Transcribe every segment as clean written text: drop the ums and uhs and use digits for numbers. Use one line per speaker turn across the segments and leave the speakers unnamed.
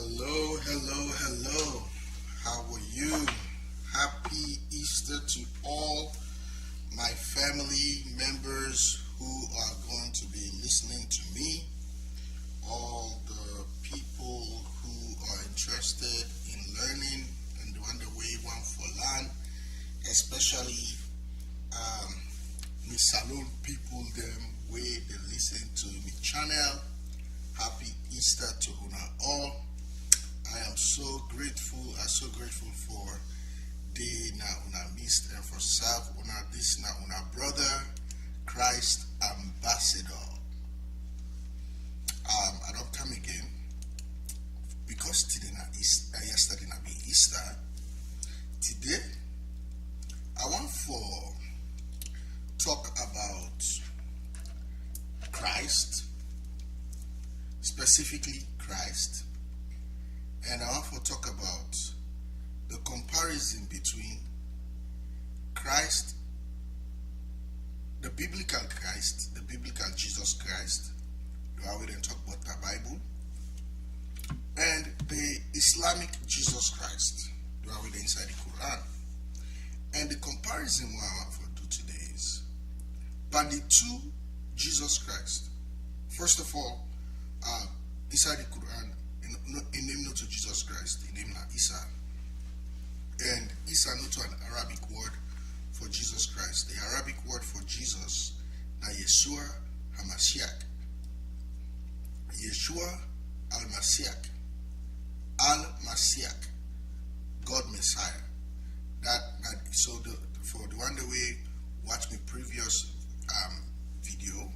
Hello, hello, hello. How are you? Happy Easter to all my family members who are going to be listening to me, all the people who are interested in learning and on the way one for learn, especially um, me salon people them way they listen to me channel. Happy Easter to una all. I am so grateful. I'm so grateful for the na una missed and for serve una this na una brother Christ ambassador. I don't come again because today na Easter, yesterday na be Easter. Today I want for talk about Christ, specifically Christ. And I want to talk about the comparison between Christ, the biblical Christ, the biblical Jesus Christ, where we then talk about the Bible, and the Islamic Jesus Christ, where we then inside the Quran. And the comparison what I want to do today is by the two Jesus Christ. First of all, inside the Quran, in name not to Jesus Christ, in name not Isa. And Isa not to an Arabic word for Jesus Christ. The Arabic word for Jesus na Yeshua HaMashiach. Yeshua Al-Mashiach. Al-Mashiach. God Messiah. So for the one the way watch my previous video,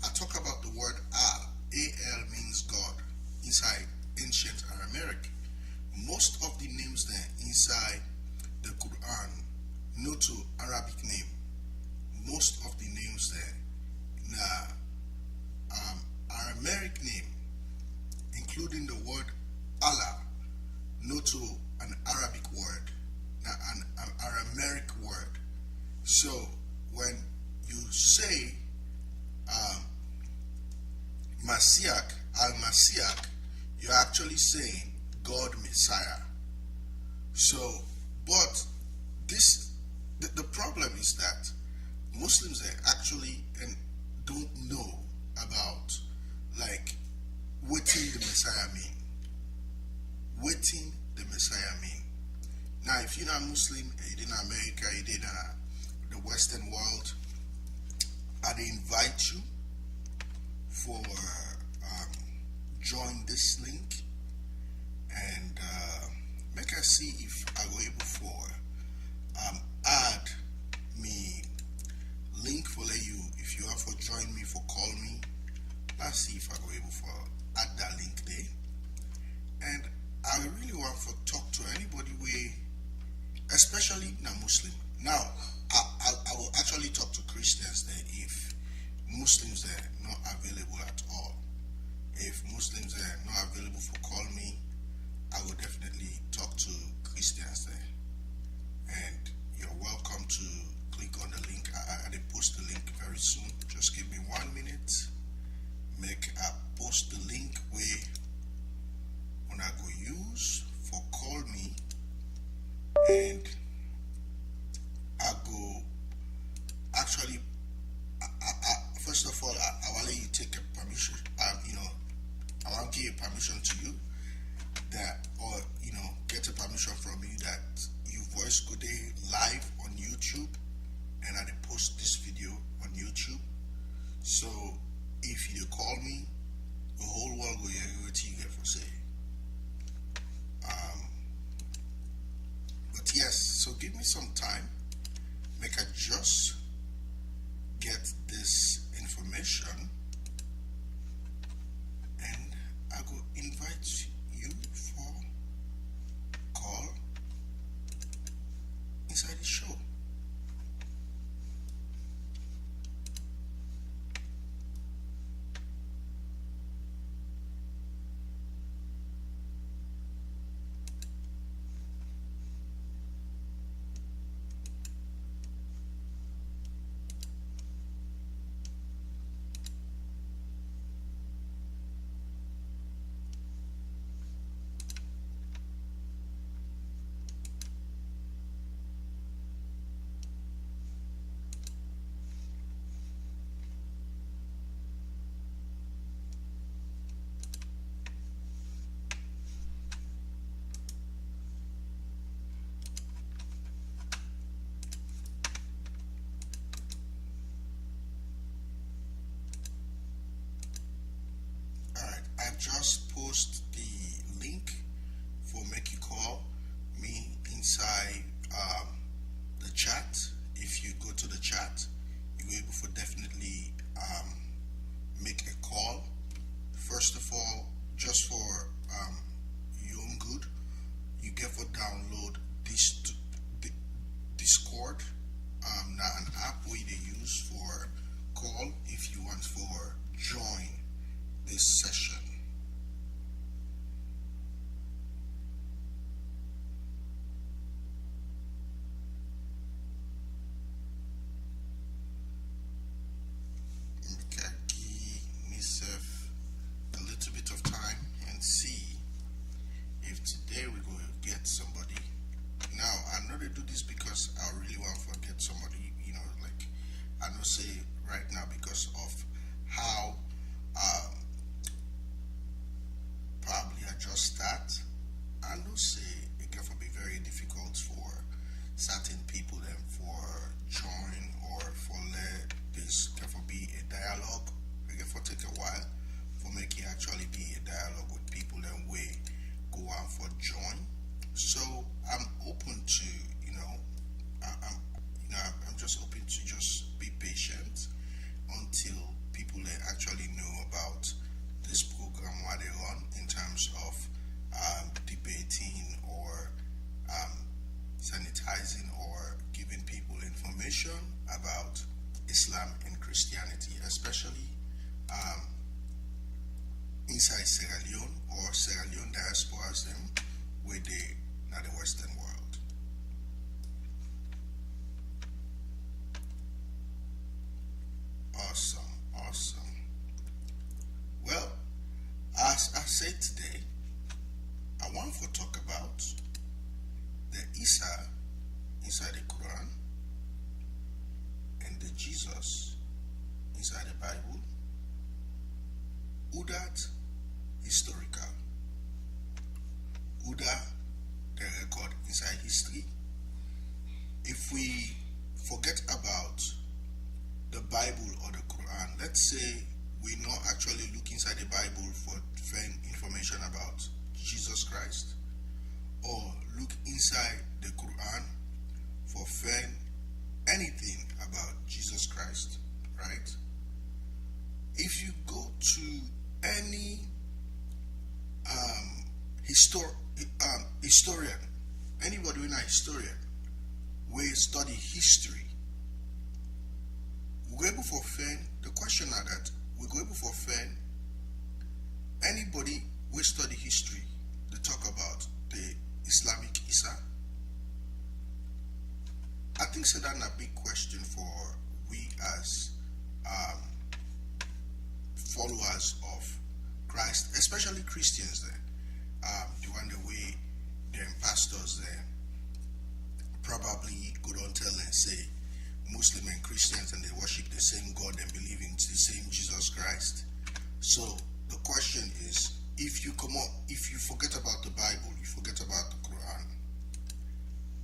I talk about the word Al. A-L means God inside ancient Aramaic. Most of the names there inside the Quran, no to Arabic name. Most of the names there na Aramaic name, including the word Allah, no to an Arabic word, an Aramaic word. So when you say Mashiach, Al-Mashiach, you're actually saying God Messiah. So, but the problem is that Muslims actually and don't know about like what the Messiah mean. What the Messiah mean. Now, if you're not Muslim, you're in America, you're in the Western world, I invite you for join this link and make us see if I go able for add me link for you if you have for join me for call me. Let's see if I go able for add that link there. And I really want to talk to anybody especially now Muslim. Now I will actually talk to Christians there if Muslims there not available at all. If Muslims are not available for call me, I will definitely talk to Christians there. And you're welcome to click on the link. I will post the link very soon. Just give me 1 minute. Make a post the link where when I go use for call me, and I go actually first of all I will let you take a permission. I want to give permission to you that, or get a permission from you that you voice go there live on YouTube, and I post this video on YouTube. So if you call me, the whole world will hear what you get for say. But yes, so give me some time. Make I just get this information. I go invite you for call inside the show. just post the link for make you call me inside the chat. If you go to the chat, you're able to definitely make a call. First of all, just for your own good, you get for download this Discord. Now an app we they use for call if you want for join this session. Okay, give myself a little bit of time and see if today we're going to get somebody. Now I know they do this because I really want to get somebody, like I know say right now because of how probably I just start. I know say it can be very difficult for certain people and for join or for let this can be a dialogue. It can take a while for make it actually be a dialogue with people and we go out for join. So I'm open to, I'm just open to just be patient until people actually know about this program, what they run in terms of debating or sanitizing or giving people information about Islam and Christianity, especially inside Sierra Leone or Sierra Leone diasporas them where they not the Western world. Awesome. Well, as I said today, I want to talk about the Isa inside the Quran and the Jesus inside the Bible. Who that historical? Who that the record inside history? If we forget about the Bible or the Quran, let's say we not actually look inside the Bible for find information about Jesus Christ, or look inside the Quran for find anything about Jesus Christ, right? If you go to any historian, anybody who is a historian, we study history, we go able for find the question are that we go able for find anybody who study history to talk about the Islamic Isa. I think so that's a big question for we as followers of Christ, especially Christians then. The one the way them pastors then probably go on tell and say Muslim and Christians and they worship the same God and believe in the same Jesus Christ. So the question is, if you forget about the Bible, you forget about the Quran,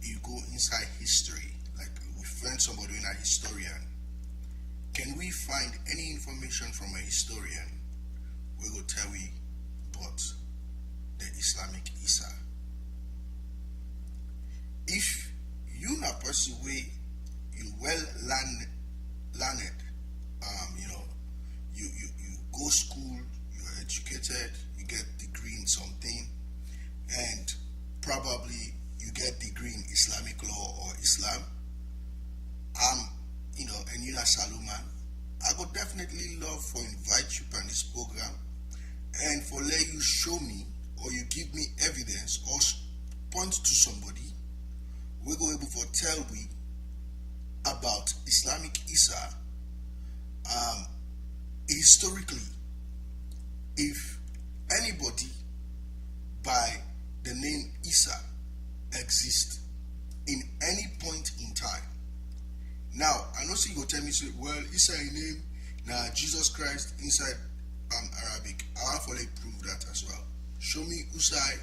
you go inside history, like we find somebody in a historian, can we find any information from a historian we will tell we about the Islamic Isa? If you not person way you well learned, you go school, you're educated, you get degree in something, and probably you get degree in Islamic law or Islam, and you're a Saluman, I would definitely love to invite you on this program and for let you show me or you give me evidence or point to somebody we go able to tell we about Islamic Isa historically. If anybody by the name Isa exists in any point in time. Now, I know you go tell me, say, well, Isa name, now Jesus Christ inside Arabic. I have to prove that as well. Show me Usai,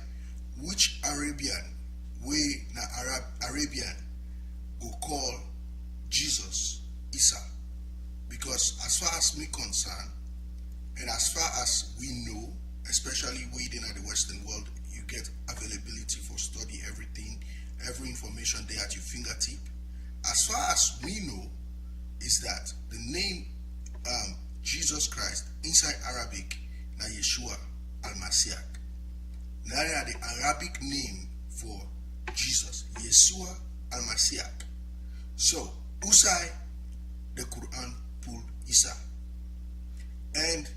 which Arabian way na Arabian go call Jesus Isa. Because as far as me concerned, and as far as we know, especially within the Western world, you get availability for study everything, every information there at your fingertip. As far as we know, is that the name Jesus Christ inside Arabic na Yeshua al-Mashiach. Now the Arabic name for Jesus, Yeshua al-Mashiach. So Usai the Quran pull Isa. And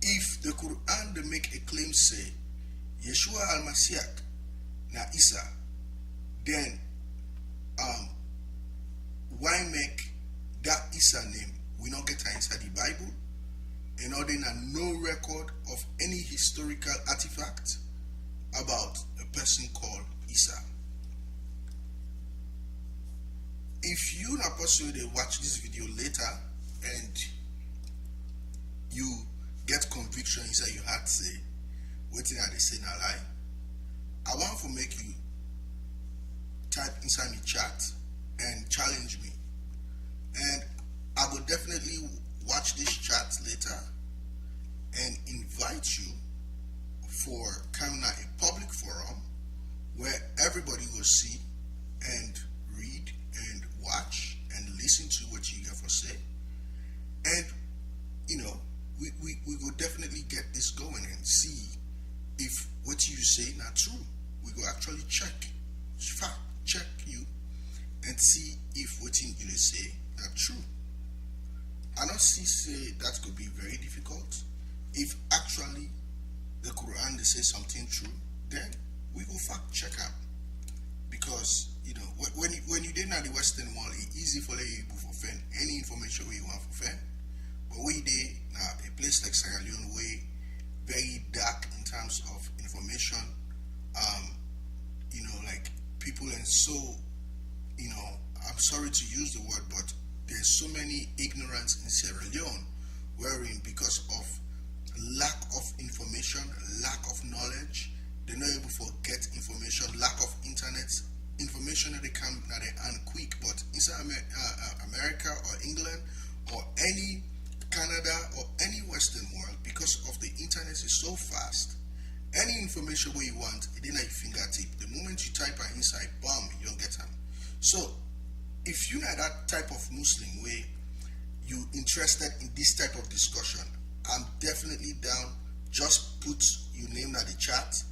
if the Quran they make a claim say Yeshua al-Mashiach na Isa, then why make that Isa name we not get her inside the Bible? In order no record of any historical artifact about a person called Isa. If you not possibly watch this video later and you get conviction inside your heart say, waiting at the say na lie, I want to make you type inside my chat and challenge me. And I will definitely watch this chat later and invite you for coming at a public forum where everybody will see and read and watch and listen to what you have to say. And we will definitely get this going and see if what you say not true. We will actually fact check you and see if what you say not true. I don't say that could be very difficult. If actually the Quran they say something true, then we go fact check them. Because when you did not the Western world, it's easy for you to find any information where you want to find. But we did a place like Sierra Leone way very dark in terms of information. Like people, and so I'm sorry to use the word, but there's so many ignorance in Sierra Leone, wherein because of lack of information, lack of knowledge, they're not able to get information, lack of internet information that they come that they aren't quick. But inside America or England or any Canada or any Western world, because of the internet is so fast, any information where you want, it in at your fingertip. The moment you type it inside, bam, you don't get them. So if you're not that type of Muslim where you interested in this type of discussion, I'm definitely down. Just put your name in the chat.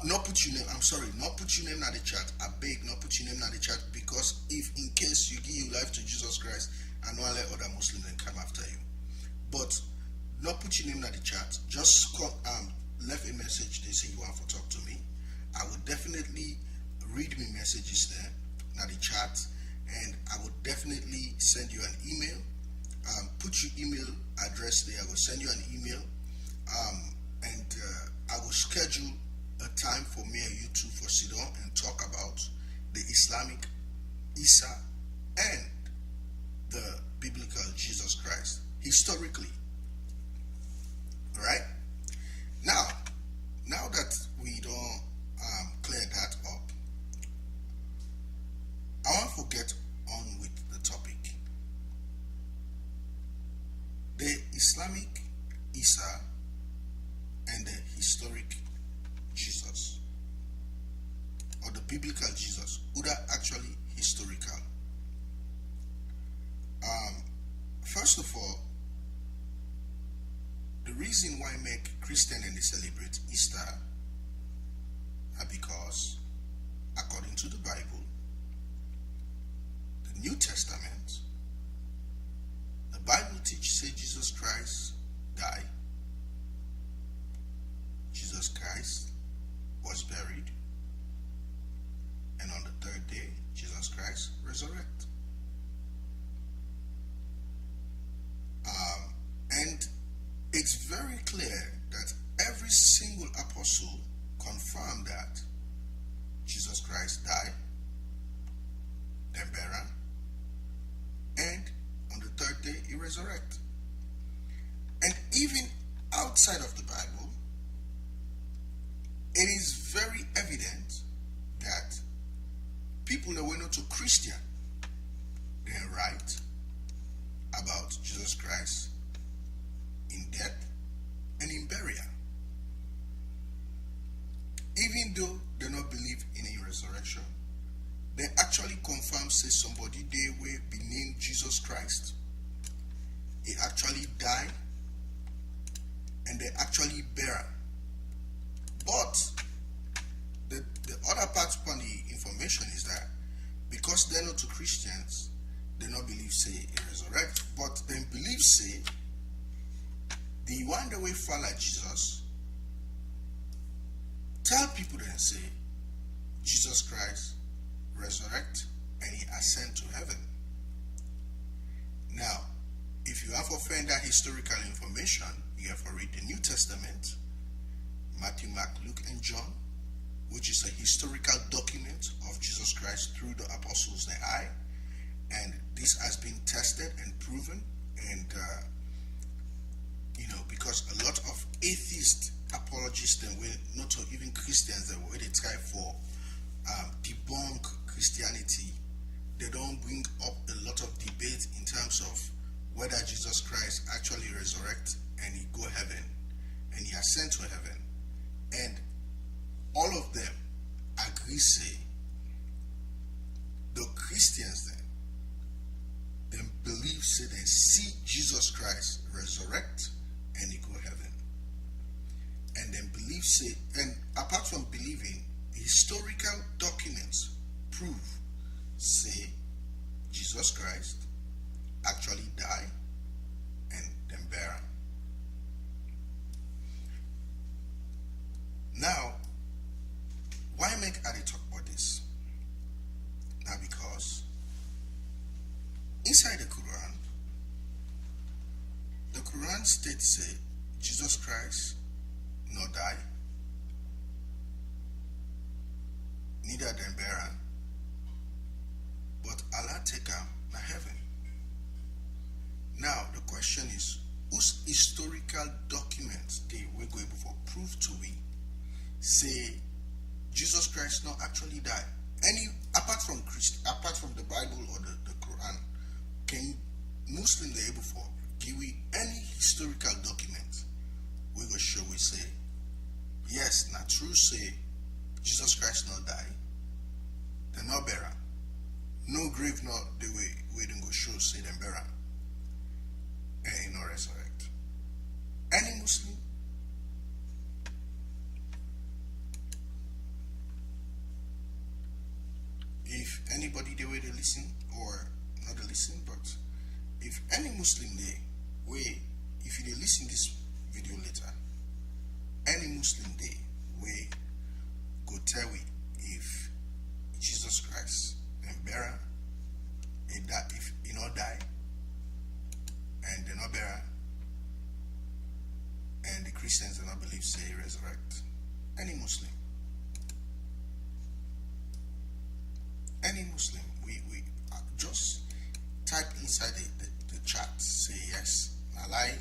Not put your name in the chat. I beg, not put your name in the chat, because if in case you give your life to Jesus Christ, I know I'll let other Muslims then come after you. But not put your name in the chat. Just left a message. They say you want to talk to me. I will definitely read my messages there in the chat, and I will definitely send you an email. Put your email address there. I will send you an email, and I will schedule a time for me and you two for sit down and talk about the Islamic Isa and the biblical Jesus Christ historically. All right. Now that we don't clear that up, I want to get on with the topic. The Islamic Isa and the historic Jesus, or the biblical Jesus, who are actually historical. First of all, the reason why make Christian and they celebrate Easter are because, according to the Bible, the New Testament, the Bible teaches say Jesus Christ died, Jesus Christ was buried, and on the third day, Jesus Christ resurrected. And it's very clear that every single apostle confirmed that Jesus Christ died, then buried, and on the third day he resurrected. And even outside of the Bible, it is very evident that people that were not too Christian, they write about Jesus Christ in death and in burial. even though they not believe in a resurrection, they actually confirm say somebody they will be named Jesus Christ. He actually died and they actually bear. But the other part of the information is that because they're not to Christians, they not believe say he resurrect, but then believe say the one that will follow Jesus tell people then say Jesus Christ resurrect and he ascend to heaven. Now, if you have to find that historical information, you have to read the New Testament, Matthew, Mark, Luke, and John, which is a historical document of Jesus Christ through the apostles' eye, and this has been tested and proven, and because a lot of atheist apologists and not even Christians that were they try for debunk Christianity, they don't bring up a lot of debate in terms of whether Jesus Christ actually resurrect and he go heaven and he ascend to heaven, and all of them agree say the Christians then believe say they see Jesus Christ resurrect and he go heaven, and then believe say, and apart from believing, historical documents prove say Jesus Christ actually die and then bear. Now, why make I talk about this? Now because inside the Quran states say Jesus Christ no die, neither them bear, but Allah take him to heaven. Now the question is, whose historical documents they were going to prove to we say Jesus Christ not actually die? Any apart from the Bible or the Quran, can Muslim they able for give we any historical document we go show we say yes, not true say Jesus Christ not die, they not bear, no grave not the way we don't go show say them bear and he not resurrect. Any Muslim? If anybody the way they listen or not they listen, but if any Muslim they way, if you listen this video later, any Muslim they way go tell we if Jesus Christ and bear if he not die and they not bear and the Christians do not believe say he resurrect. Any Muslim, we just type inside the chat say yes, I lie,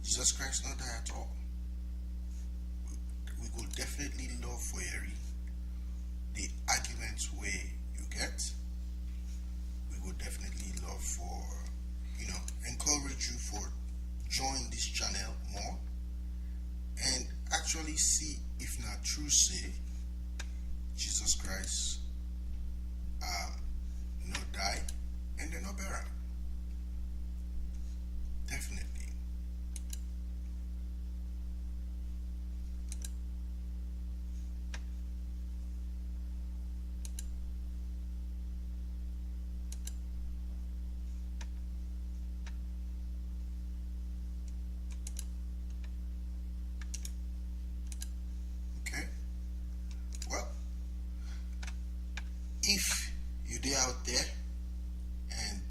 Jesus Christ not die at all. We will definitely love for hearing the arguments where you get. We will definitely love for encourage you for join this channel more and actually see if not true say Jesus Christ no die and they no bear. Definitely. Okay. Well, if you're out there and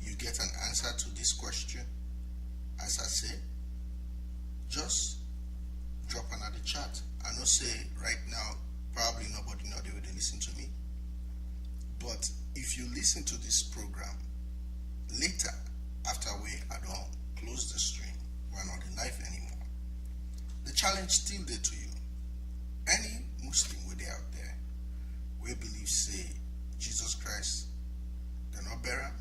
you get an answer to this question, as I say, just drop another chat. I know say right now probably nobody know they will listen to me, but if you listen to this program later after I don't close the stream, we're not in life anymore, the challenge still there to you. Any Muslim with out there we believe say Jesus Christ they're not bury him,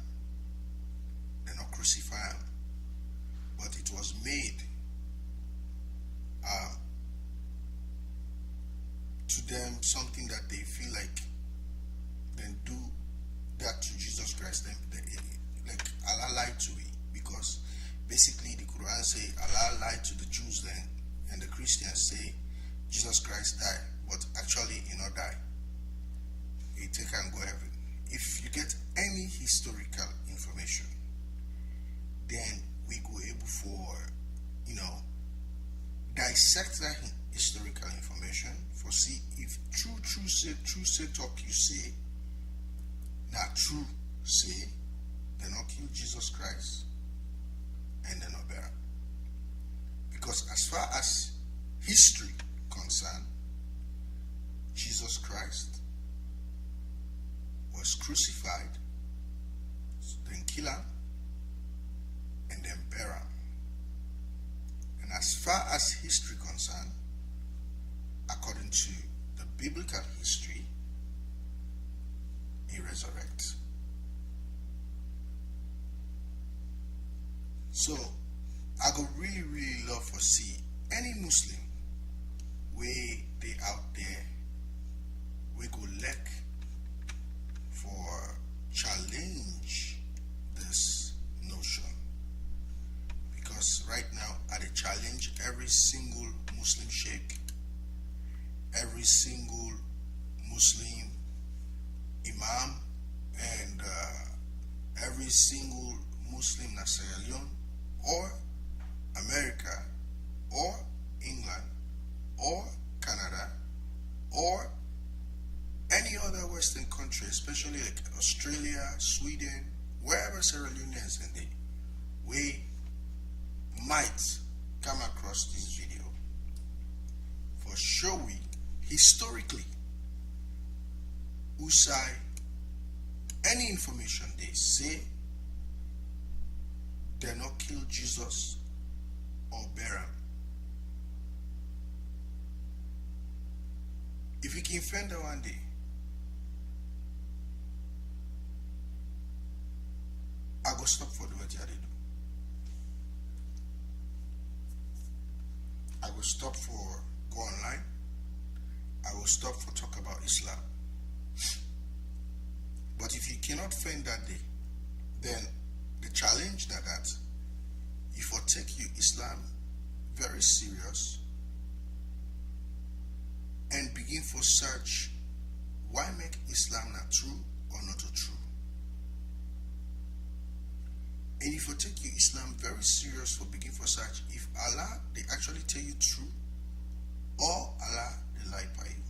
they're not crucify him, but it was made to them something that they feel like, then do that to Jesus Christ, then like Allah lied to it, because basically the Quran say Allah lied to the Jews then, and the Christians say Jesus Christ died, but actually he not die. He take and go heaven. If you get any historical information, then we go able for, dissect that historical information for see if true say talk you say, not true say, they not kill Jesus Christ and they not better. Because as far as history concerned, Jesus Christ was crucified, then kill him, and then bury him. And as far as history concerned, according to the biblical history, he resurrects. So I go really love to see any Muslim way they out there we go lack for challenge this notion, because right now I challenge every single Muslim sheikh, every single Muslim imam, and every single Muslim in Sierra Leone or America or England or Canada or any other Western country, especially like Australia, Sweden, wherever Sierra Leoneans in the we might come across this video for showing historically Usai any information they say they not kill Jesus or bury him. If we can find that one day, I go stop for the what they do. I will stop for go online. I will stop for talk about Islam. But if you cannot find that day, then the challenge that if I take you Islam very serious and begin for search why make Islam not true or not true. And if I take you Islam very serious for begin for search if Allah they actually tell you true or Allah they lie by you.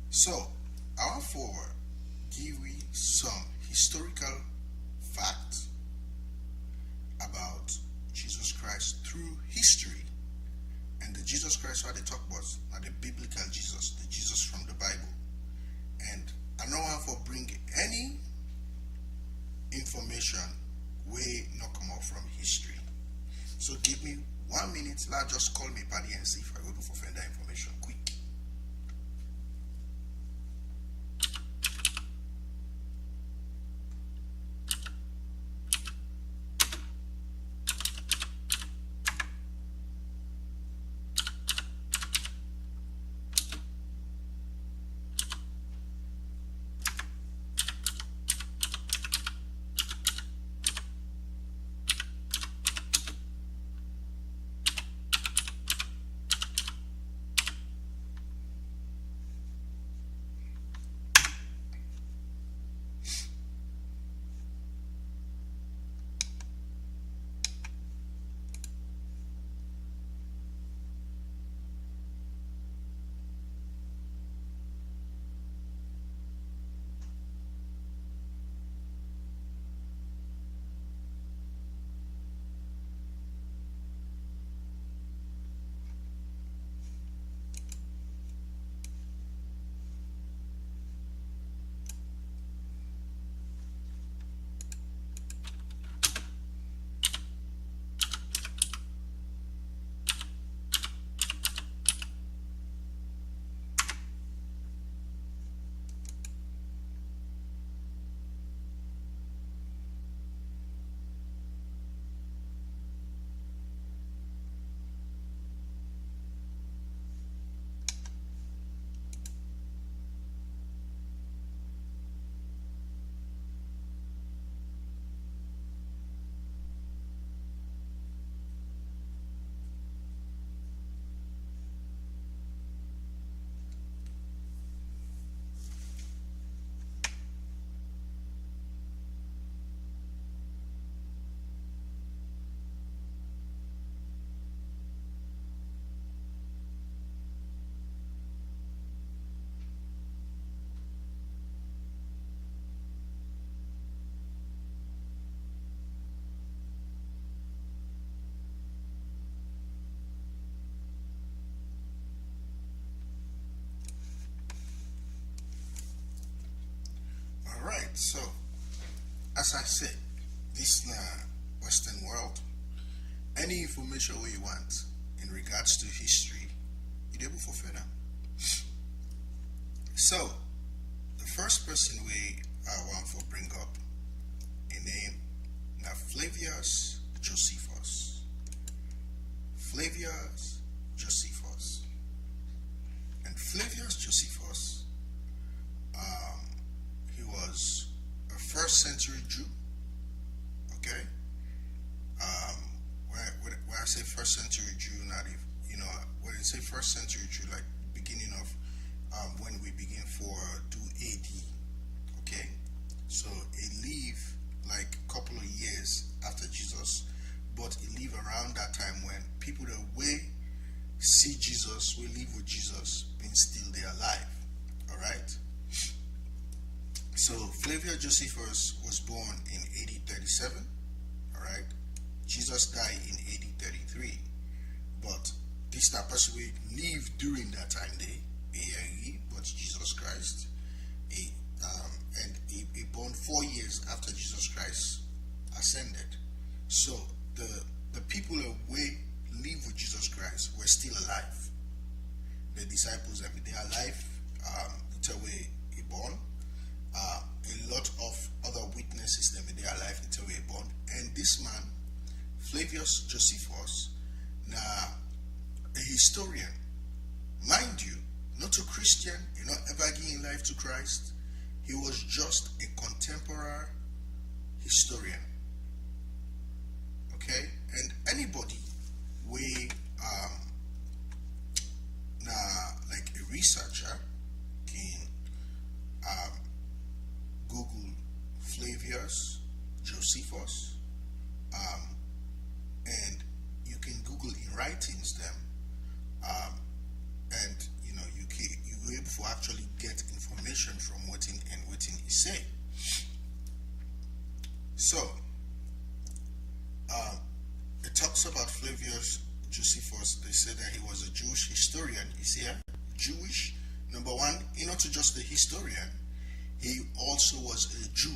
So I want for give we some historical facts about Jesus Christ through history. And the Jesus Christ what they talk about are the biblical Jesus, the Jesus from the Bible. And I know how for bring any information way not come out from history. So give me 1 minute, now just call me Paddy and see if I go to find that information quick. so as I said, this Western world, any information we want in regards to history, you're able for further. So the first person we want to bring up a name now Flavius Josephus. Flavius Josephus. And Flavius Josephus, he was a first century Jew. Okay? When I say first century Jew, not if, when I say first century Jew, like beginning of when we begin for 2 AD. Okay? So it lived like a couple of years after Jesus, but it lived around that time when people that way see Jesus, we live with Jesus, being still there alive. Alright? So Flavius Josephus was born in AD 37. Alright? Jesus died in AD 33. But this type of person we lived during that time they but Jesus Christ. He born 4 years after Jesus Christ ascended. So the people that we live with Jesus Christ were still alive. The disciples, they are alive. Until we born. A lot of other witnesses, they are alive until we born. And this man, Flavius Josephus, now a historian, mind you, not a Christian, not ever giving life to Christ. He was just a contemporary historian. Okay, and anybody we like a researcher can Google Flavius Josephus, and you can Google in writings them, and you're able to actually get information from what he say. So it talks about Flavius Josephus. They say that he was a Jewish historian. Is here Jewish? Number one, not just a historian, he also was a Jew.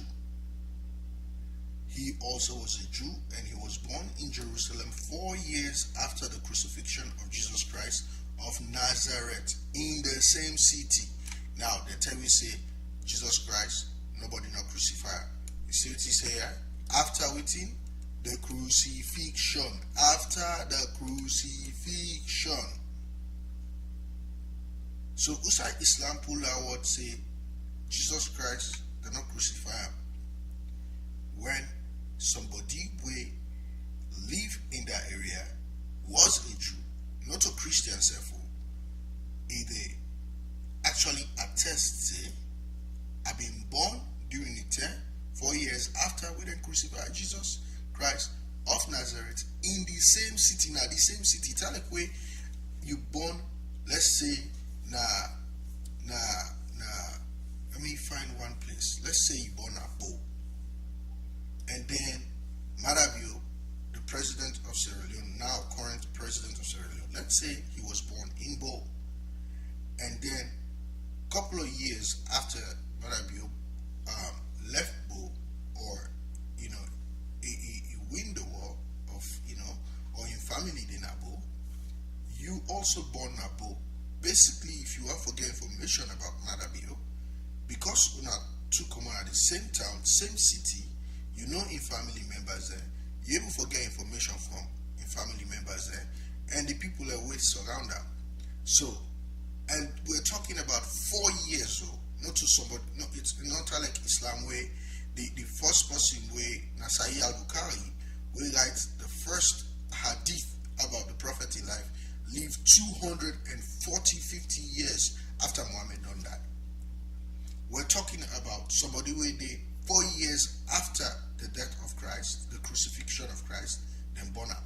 He also was a Jew, and he was born in Jerusalem 4 years after the crucifixion of Jesus Christ of Nazareth in the same city. Now, the time we say Jesus Christ, nobody not crucified. You see what he say here? After waiting, the crucifixion. After the crucifixion. So, Usai Islam pull out say Jesus Christ did not crucify him. When somebody we live in that area was a Jew, not a Christian self, they actually attest say, I've been born during the time 4 years after we then crucified Jesus Christ of Nazareth in the same city. Now the same city, tell like way you born, let's say let me find one place. Let's say you born at Bo. And then Madabio, the president of Sierra Leone, now current president of Sierra Leone, let's say he was born in Bo. And then a couple of years after Madabio left Bo, or he win the war of or in family in Abo, you also born Abo. Basically, if you have to get information about Madabio, because we are two common at the same town, same city, in family members there, you're able to get information from in family members there, and the people that will surround them. So, and we're talking about 4 years old, not to somebody, no, it's not like Islam way. The first person way, Nasai al-Bukhari, will write the first hadith about the prophet in life, lived 50 years after Muhammad done that. We're talking about somebody who did 4 years after the death of Christ, the crucifixion of Christ, then born up.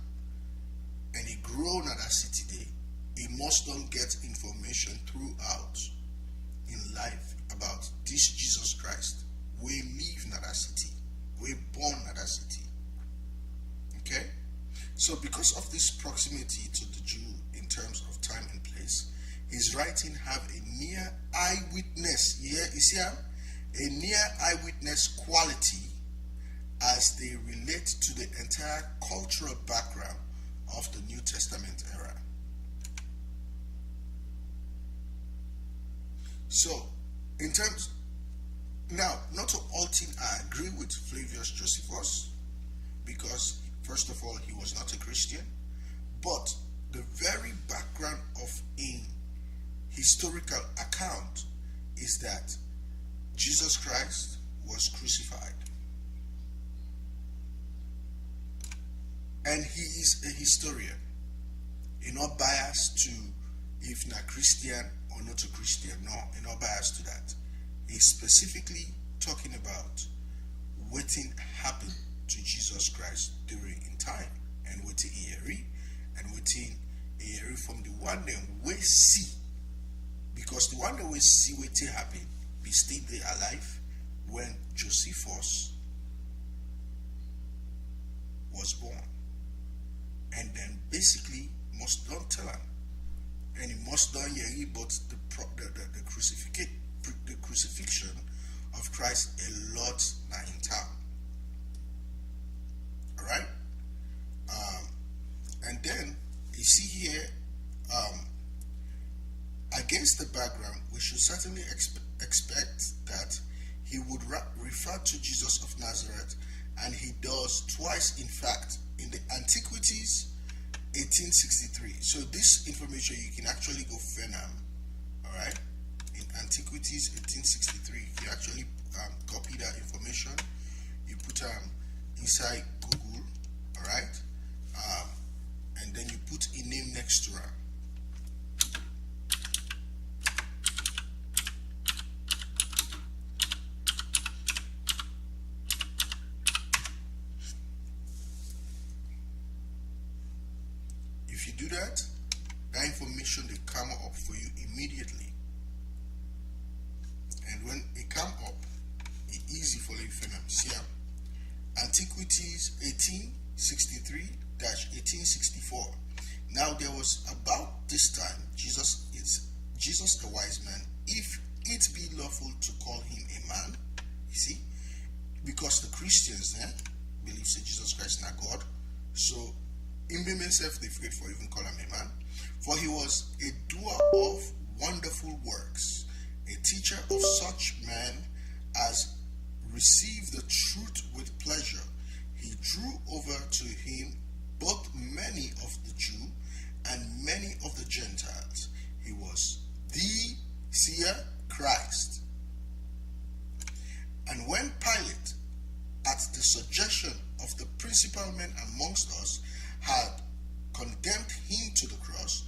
And he grown at that city day. He must don't get information throughout in life about this Jesus Christ. We live in that city. We born in that city. Okay? So because of this proximity to the Jew in terms of time and place, his writing have a near eyewitness. Yeah, you see how? a near eyewitness quality as they relate to the entire cultural background of the New Testament era. So, in terms, now, not to all things I agree with Flavius Josephus, because first of all, he was not a Christian, but the very background of a historical account is that Jesus Christ was crucified. And he is a historian. He's not biased to if not Christian or not a Christian. No, he's not biased to that. He's specifically talking about what happened to Jesus Christ during in time, and what he heard, and what he heard from the one that we see. Because the one that we see what happened, be still there alive when Josephus was born. And then basically must not tell him, and he must not hear but the crucifixion of Christ a lot now in town. All right, and then you see here, against the background, we should certainly expect that he would refer to Jesus of Nazareth, and he does twice, in fact, in the Antiquities 1863. So this information you can actually go Phenom, all right, in Antiquities 1863. You actually copy that information, you put inside Google, all right, and then you put a name next to her. If you do that, that information will come up for you immediately. And when it come up, it's easy for you to see. Antiquities 1863-1864. Now there was about this time, Jesus the wise man, if it be lawful to call him a man, you see, because the Christians believe that Jesus Christ is not God, so in himself they forget for even call him a man, for he was a doer of wonderful works, a teacher of such men as receive the truth with pleasure. He drew over to him both many of the Jew and many of the Gentiles. He was the seer Christ. And when Pilate, at the suggestion of the principal men amongst us, had condemned him to the cross,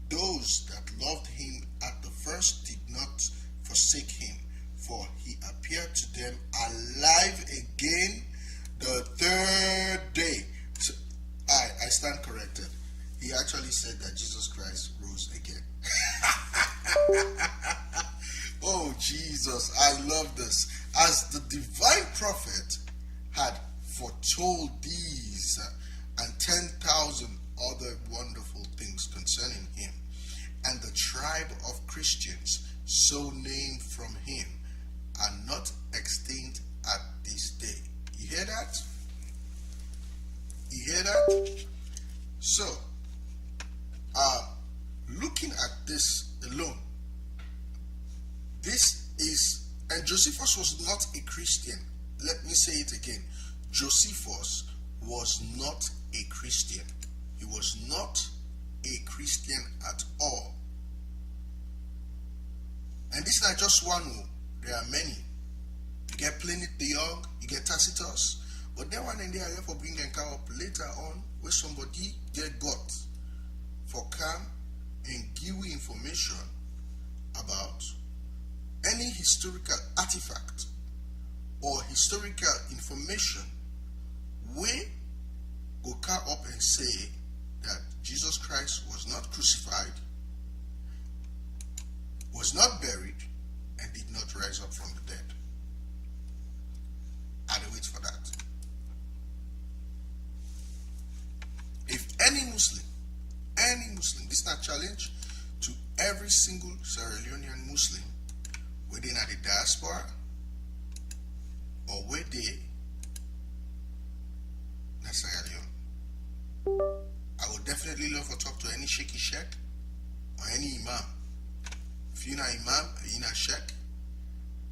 those that loved him at the first did not forsake him, for he appeared to them alive again the third day. So, I stand corrected. He actually said that Jesus Christ rose again. Oh, Jesus, I love this. As the divine prophet had foretold these and 10,000 other wonderful things concerning him, and the tribe of Christians so named from him are not extinct at this day. You hear that? You hear that? So, looking at this alone, this is, and Josephus was not a Christian. Let me say it again. Josephus was not a Christian. He was not a Christian at all. And this is not just one. There are many. You get Pliny the Young, you get Tacitus, but that one and they are here for bringing come up later on where somebody get got for come and give you information about any historical artifact or historical information where go come up and say that Jesus Christ was not crucified, was not buried, and did not rise up from the dead. I'll wait for that. If any Muslim, this is not a challenge to every single Sierra Leonean Muslim within the diaspora or where they necessarily on. I would definitely love to talk to any shaky sheikh or any imam. If you're not imam, you're not sheikh,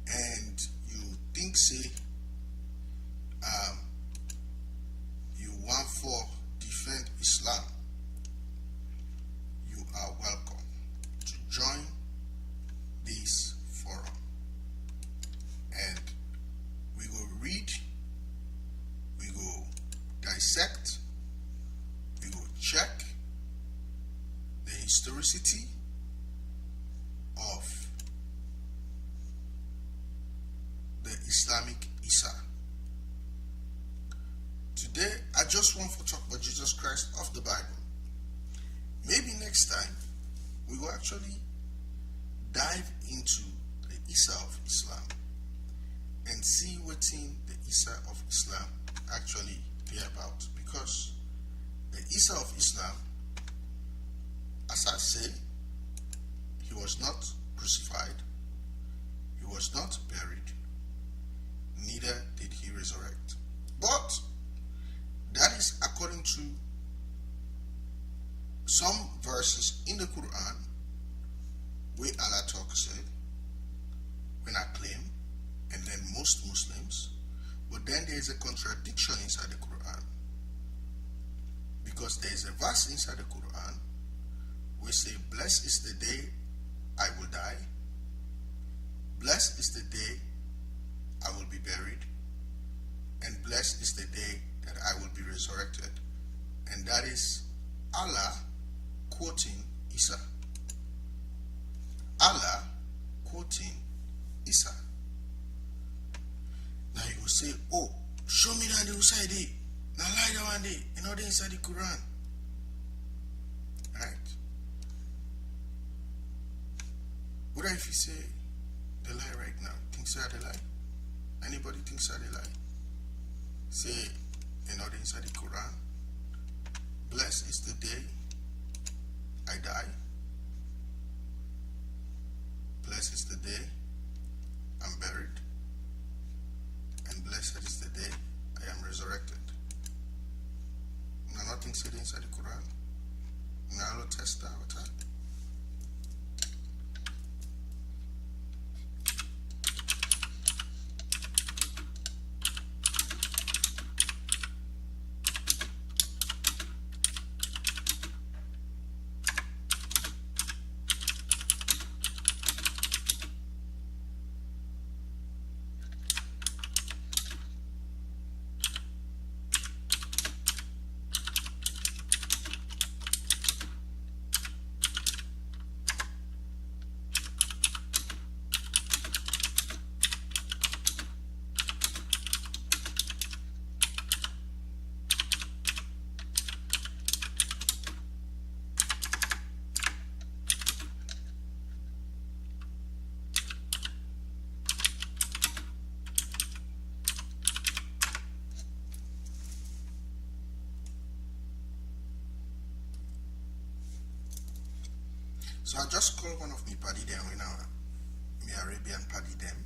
and you think say you want for defend Islam, you are welcome to join this forum, and we will read, we will dissect, we will check the historicity of the Islamic Isa. Today, I just want to talk about Jesus Christ of the Bible. Maybe next time, we will actually dive into the Isa of Islam and see what in the Isa of Islam actually be about. Because the Isa of Islam, as I say, he was not crucified, he was not buried, neither did he resurrect. But that is according to some verses in the Quran where Allah talks said, when I claim, and then most Muslims, but then there is a contradiction inside the Quran, because there is a verse inside the Quran where say, blessed is the day I will die, blessed is the day I will be buried, and blessed is the day that I will be resurrected. And that is Allah quoting Isa. Allah quoting Isa. Now you will say, oh, show me that the inside day. Now lie down one day, you know the inside the Quran. Right? What if you say the lie right now? Thinks that the lie? Anybody thinks that the lie? Say, you know the inside the Quran. Blessed is the day I die. Blessed is the day I'm buried. And blessed is the day I am resurrected. Now nothing said inside the Quran. Now I'll test out. So I just called one of me paddy them with me Arabian paddy them.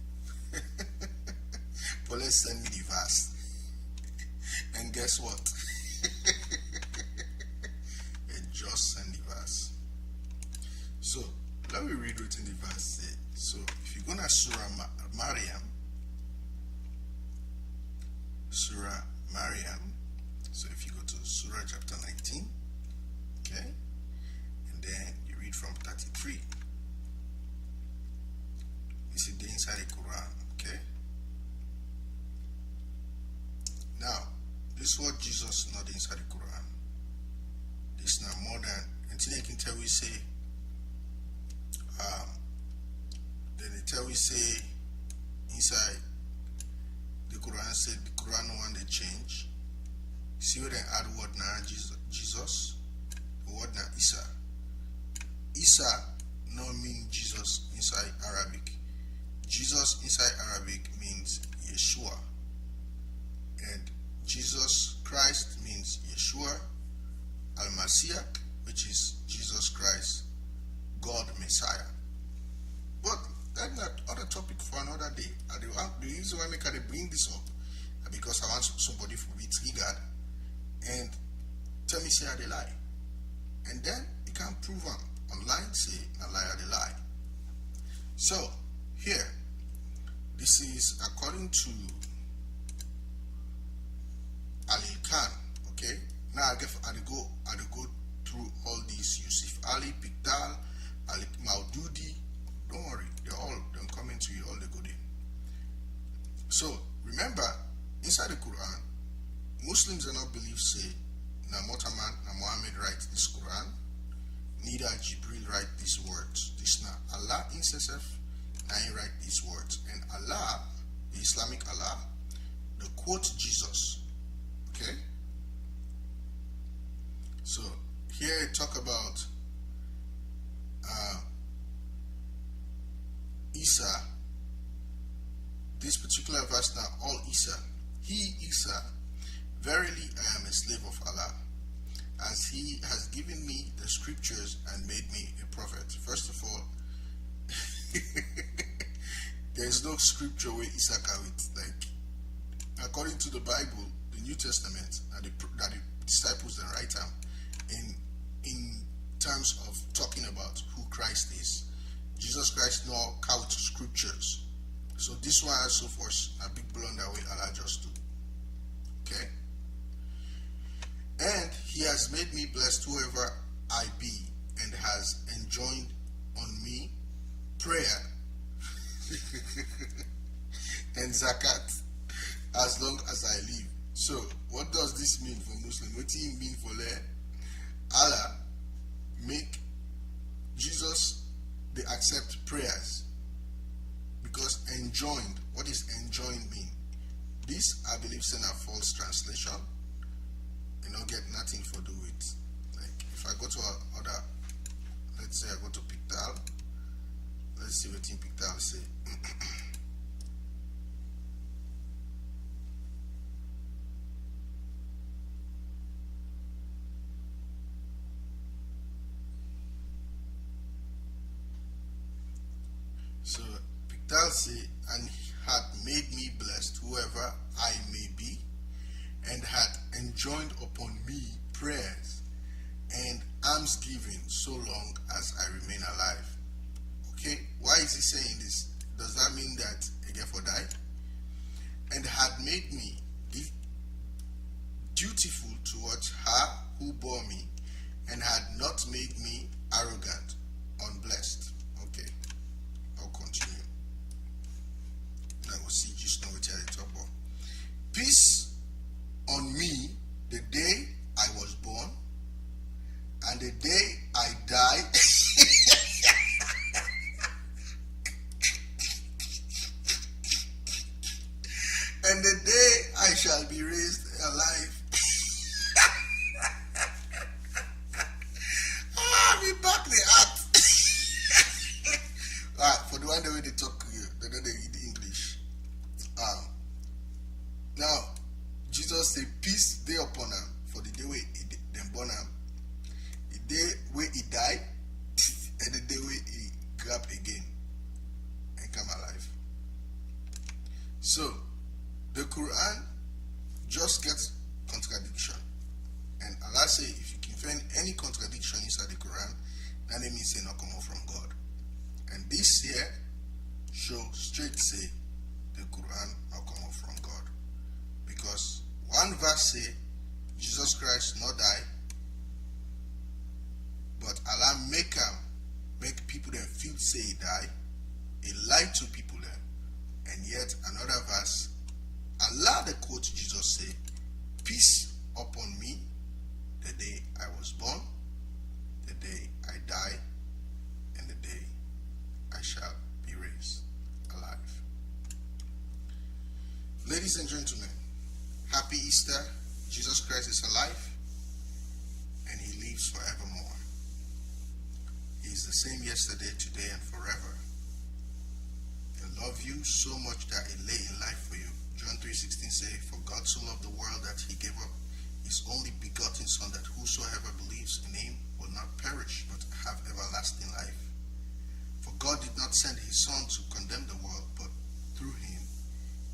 But let's send me the verse. And guess what? It just send the verse. So let me read what in the verse say. So if you go to Surah Maryam, so if you go to Surah chapter 19, okay, and then you read from 33. This is the inside the Quran, okay? Now, this is what Jesus not inside the Quran. This is not more than, until they can tell we say, then they tell we say, inside the Quran said, the Quran one they change. See where they add word now, Jesus, the word now Isa. Isa no mean Jesus inside Arabic. Jesus inside Arabic means Yeshua. And Jesus Christ means Yeshua Al-Mashiach, which is Jesus Christ, God Messiah. But that's another topic for another day. The reason why I bring this up because I want somebody to be triggered and tell me say I they lie. And then you can prove them online, say a lie or they lie. So here, this is according to Ali Khan. Okay, now I go through all these. Yusuf Ali, Pital, Ali Maududi. Don't worry, they're coming to you all the good in. So remember, inside the Quran, Muslims do not believe say na Muhammad write this Quran, neither Jibril write these words. This na Allah himself na he write these words. And Allah, the Islamic Allah, they quote Jesus. Okay? So here it talk about Isa. This particular verse now, all Isa. He, Isa, verily I am a slave of Allah, as he has given me the scriptures and made me a prophet. First of all, there is no scripture where Isa carries. Like, according to the Bible, the New Testament, that the disciples then write down in terms of talking about who Christ is. Jesus Christ no count scriptures. So this one also was a big blunder way Allah just do. Okay? And he has made me blessed whoever I be, and has enjoined on me prayer and zakat as long as I live. So what does this mean for Muslim? What do you mean for Allah make Jesus they accept prayers? Because enjoined, what is enjoined mean? This I believe is a false translation. You know, get nothing for do with. Like if I go to other, let's say I go to Pictal, let's see what in Pictal say. So Pictal say, and had made me blessed whoever I may be, and had enjoined upon me prayers and almsgiving so long as I remain alive. Okay, why is he saying this? Does that mean that again for die? And had made me dutiful towards her who bore me, and had not made me arrogant, unblessed. Okay, I'll continue. Now we'll see just now which I talk about. Peace on me the day I was born, and the day I die. And the day I shall be raised alive. Me back the act. Alright, for the one that way they talk, they don't read the English. Now, Jesus say, peace day upon him for the day where he then born him, the day where he died, and the day where he grab again and come alive. So, the Quran just gets contradiction. And Allah say, if you can find any contradiction inside the Quran, that means say not come out from God. And this here show straight say the Quran not come out from God. Because one verse say Jesus Christ not die, but Allah make people then feel say he die. He lied to people then. And yet another verse, Allah the quote Jesus say, peace upon me the day I was born, the day I die, and the day I shall be raised alive. Ladies and gentlemen, happy Easter. Jesus Christ is alive and he lives forevermore. He is the same yesterday, today, and forever. He loves you so much that he lay in life for you. John 3:16 say, for God so loved the world that he gave up his only begotten Son, that whosoever believes in him will not perish but have everlasting life. For God did not send his Son to condemn the world, but through him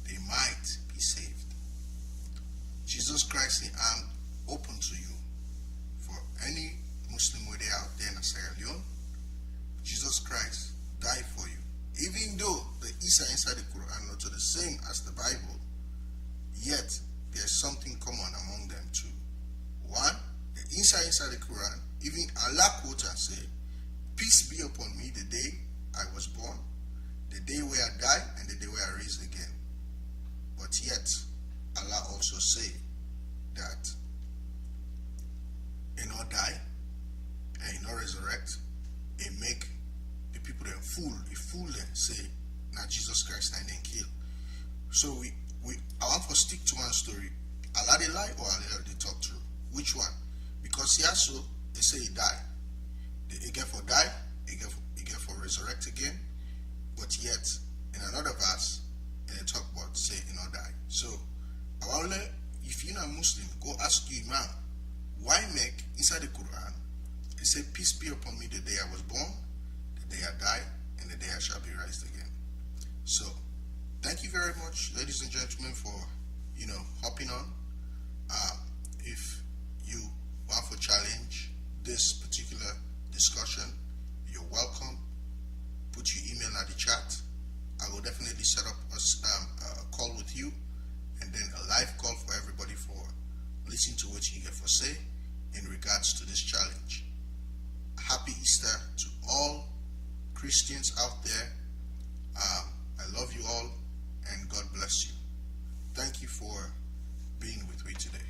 they might be saved. Jesus Christ, I'm open to you. For any Muslim way out there in Sierra Leone, Jesus Christ died for you. Even though the Isa inside the Quran not the same as the Bible, yet there's something common among them too. One, the Isa inside the Quran, even Allah quotes and say, "Peace be upon me the day I was born, the day where I died, and the day where I raised again." But yet, Allah also say that he not die and he not resurrect, he make the people that fool them say, "Now Jesus Christ and then kill." So I want to stick to one story. Allah they lie or Allah they talk true? Which one? Because he also they say he died. He get for die, he get for resurrect again. But yet in another verse, and they talk about say he not die. So I want to, if you're not Muslim, go ask you, Imam, why make inside the Quran it say, "Peace be upon me the day I was born, the day I died, and the day I shall be raised again." So thank you very much, ladies and gentlemen, for hopping on. If you want to challenge this particular discussion, you're welcome. Put your email at the chat. I will definitely set up a call with you, and then a live call for everybody for listening to what you get for say in regards to this challenge. Happy Easter to all Christians out there. I love you all, and God bless you. Thank you for being with me today.